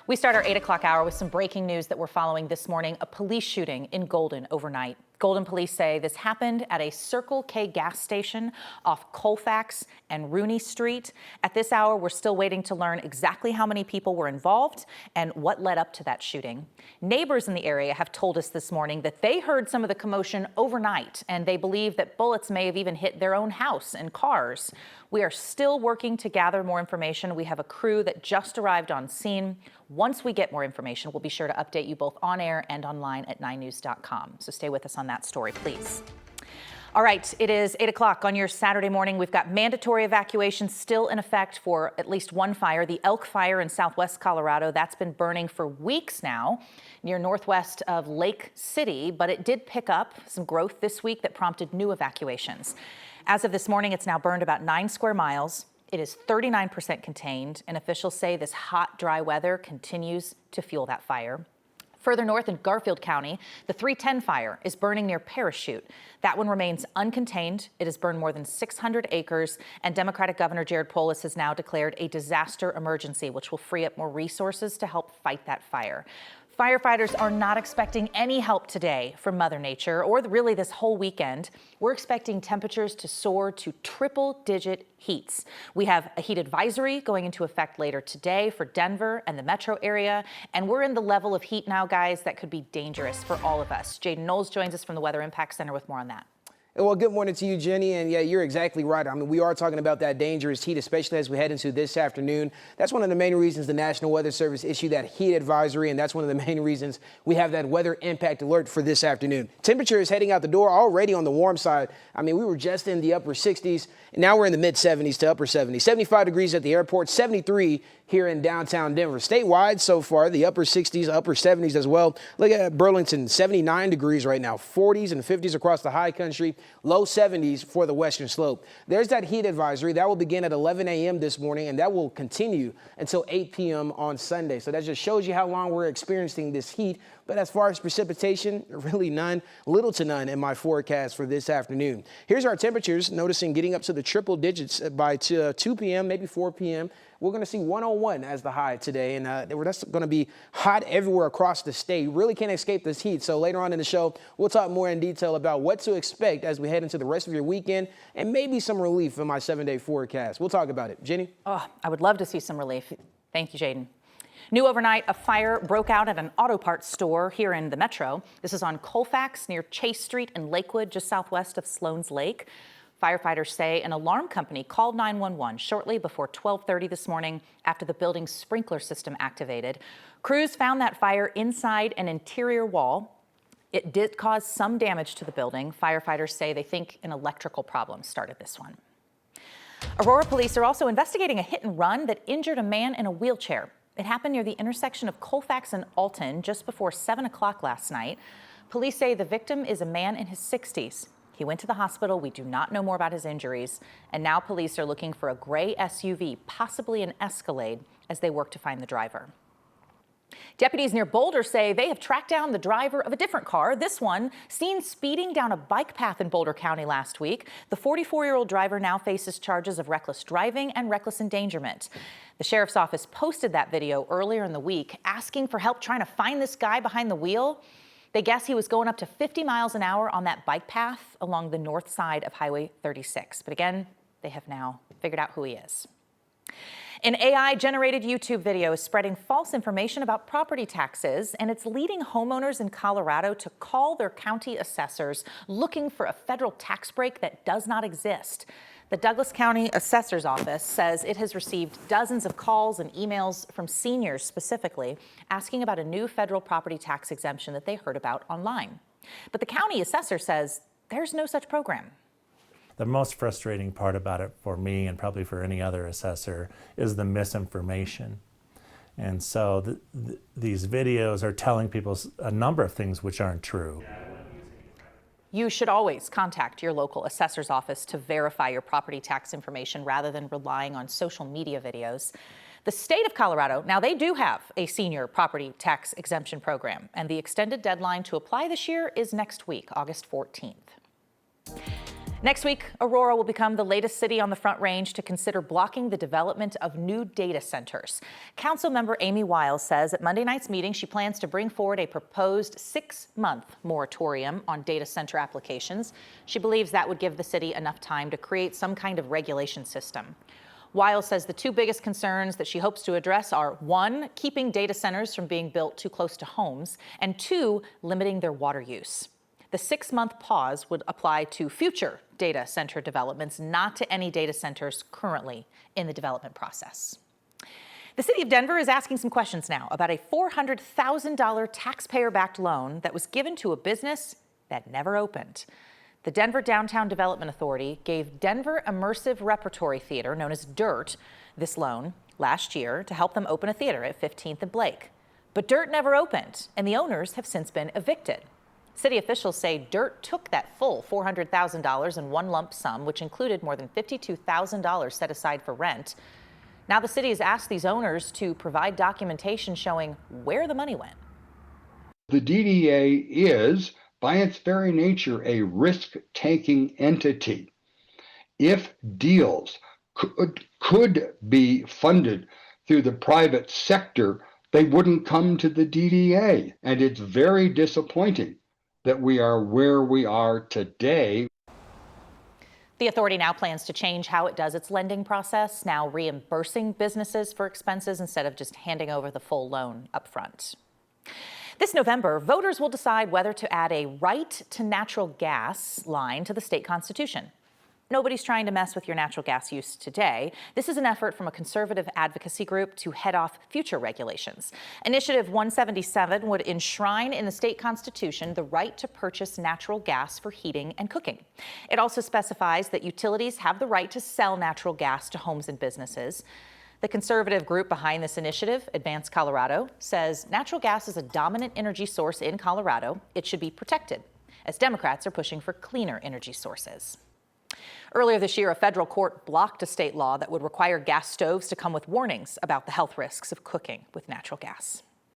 We start our 8 o'clock hour with some breaking news that we're following this morning. A police shooting in Golden overnight. Golden police say this happened at a Circle K gas station off Colfax and Rooney Street. At this hour, we're still waiting to learn exactly how many people were involved and what led up to that shooting. Neighbors in the area have told us this morning that they heard some of the commotion overnight, and they believe that bullets may have even hit their own house and cars. We are still working to gather more information. We have a crew that just arrived on scene. Once we get more information, we'll be sure to update you both on air and online at 9news.com. So stay with us on that story, please. All right, it is 8 o'clock on your Saturday morning. We've got mandatory evacuations still in effect for at least one fire, the Elk Fire in southwest Colorado. That's been burning for weeks now near northwest of Lake City, but it did pick up some growth this week that prompted new evacuations. As of this morning, it's now burned about 9 square miles. It is 39% contained, and officials say this hot, dry weather continues to fuel that fire. Further north in Garfield County, the 310 fire is burning near Parachute. That one remains uncontained. It has burned more than 600 acres, and Democratic Governor Jared Polis has now declared a disaster emergency, which will free up more resources to help fight that fire. Firefighters are not expecting any help today from Mother Nature or really this whole weekend. We're expecting temperatures to soar to triple-digit heats. We have a heat advisory going into effect later today for Denver and the metro area, and we're in the level of heat now, guys, that could be dangerous for all of us. Jaden Knowles joins us from the Weather Impact Center with more on that. Well, good morning to you, Jenny. And yeah, you're exactly right. I mean, we are talking about that dangerous heat, especially as we head into this afternoon. That's one of the main reasons the National Weather Service issued that heat advisory. And that's one of the main reasons we have that weather impact alert for this afternoon. Temperature is heading out the door already on the warm side. I mean, we were just in the upper 60s. And now we're in the mid 70s to upper 70s. 75 degrees at the airport, 73 here in downtown Denver. Statewide so far, the upper 60s, upper 70s as well. Look at Burlington, 79 degrees right now, 40s and 50s across the high country, low 70s for the western slope. There's that heat advisory. That will begin at 11 a.m. this morning, and that will continue until 8 p.m. on Sunday. So that just shows you how long we're experiencing this heat. But as far as precipitation, really none, little to none in my forecast for this afternoon. Here's our temperatures, noticing getting up to the triple digits by 2 p.m., maybe 4 p.m. We're going to see 101 as the high today, and that's going to be hot everywhere across the state. You really can't escape this heat. So later on in the show, we'll talk more in detail about what to expect as we head into the rest of your weekend and maybe some relief in my 7-day forecast. We'll talk about it. Jenny? Oh, I would love to see some relief. Thank you, Jaden. New overnight, a fire broke out at an auto parts store here in the metro. This is on Colfax near Chase Street in Lakewood, just southwest of Sloan's Lake. Firefighters say an alarm company called 911 shortly before 12:30 this morning after the building's sprinkler system activated. Crews found that fire inside an interior wall. It did cause some damage to the building. Firefighters say they think an electrical problem started this one. Aurora police are also investigating a hit and run that injured a man in a wheelchair. It happened near the intersection of Colfax and Alton just before 7 o'clock last night. Police say the victim is a man in his 60s. He went to the hospital. We do not know more about his injuries. And now police are looking for a gray SUV, possibly an Escalade, as they work to find the driver. Deputies near Boulder say they have tracked down the driver of a different car. This one seen speeding down a bike path in Boulder County last week. The 44-year-old driver now faces charges of reckless driving and reckless endangerment. The sheriff's office posted that video earlier in the week, asking for help trying to find this guy behind the wheel. They guess he was going up to 50 miles an hour on that bike path along the north side of Highway 36. But again, they have now figured out who he is. An AI-generated YouTube video is spreading false information about property taxes, and it's leading homeowners in Colorado to call their county assessors looking for a federal tax break that does not exist. The Douglas County Assessor's Office says it has received dozens of calls and emails from seniors specifically asking about a new federal property tax exemption that they heard about online. But the county assessor says there's no such program. The most frustrating part about it for me, and probably for any other assessor, is the misinformation. And so these videos are telling people a number of things which aren't true. You should always contact your local assessor's office to verify your property tax information rather than relying on social media videos. The state of Colorado, now they do have a senior property tax exemption program, and the extended deadline to apply this year is next week, August 14th. Next week, Aurora will become the latest city on the Front Range to consider blocking the development of new data centers. Councilmember Amy Wiles says at Monday night's meeting she plans to bring forward a proposed 6-month moratorium on data center applications. She believes that would give the city enough time to create some kind of regulation system. Wiles says the two biggest concerns that she hopes to address are 1, keeping data centers from being built too close to homes, and 2, limiting their water use. The 6-month pause would apply to future data center developments, not to any data centers currently in the development process. The city of Denver is asking some questions now about a $400,000 taxpayer-backed loan that was given to a business that never opened. The Denver Downtown Development Authority gave Denver Immersive Repertory Theater, known as DIRT, this loan last year to help them open a theater at 15th and Blake. But DIRT never opened, and the owners have since been evicted. City officials say DIRT took that full $400,000 in one lump sum, which included more than $52,000 set aside for rent. Now the city has asked these owners to provide documentation showing where the money went. The DDA is, by its very nature, a risk-taking entity. If deals could be funded through the private sector, they wouldn't come to the DDA. And it's very disappointing that we are where we are today. The authority now plans to change how it does its lending process, now reimbursing businesses for expenses instead of just handing over the full loan up front. This November, voters will decide whether to add a right to natural gas line to the state constitution. Nobody's trying to mess with your natural gas use today. This is an effort from a conservative advocacy group to head off future regulations. Initiative 177 would enshrine in the state constitution the right to purchase natural gas for heating and cooking. It also specifies that utilities have the right to sell natural gas to homes and businesses. The conservative group behind this initiative, Advance Colorado, says natural gas is a dominant energy source in Colorado. It should be protected, as Democrats are pushing for cleaner energy sources. Earlier this year, a federal court blocked a state law that would require gas stoves to come with warnings about the health risks of cooking with natural gas.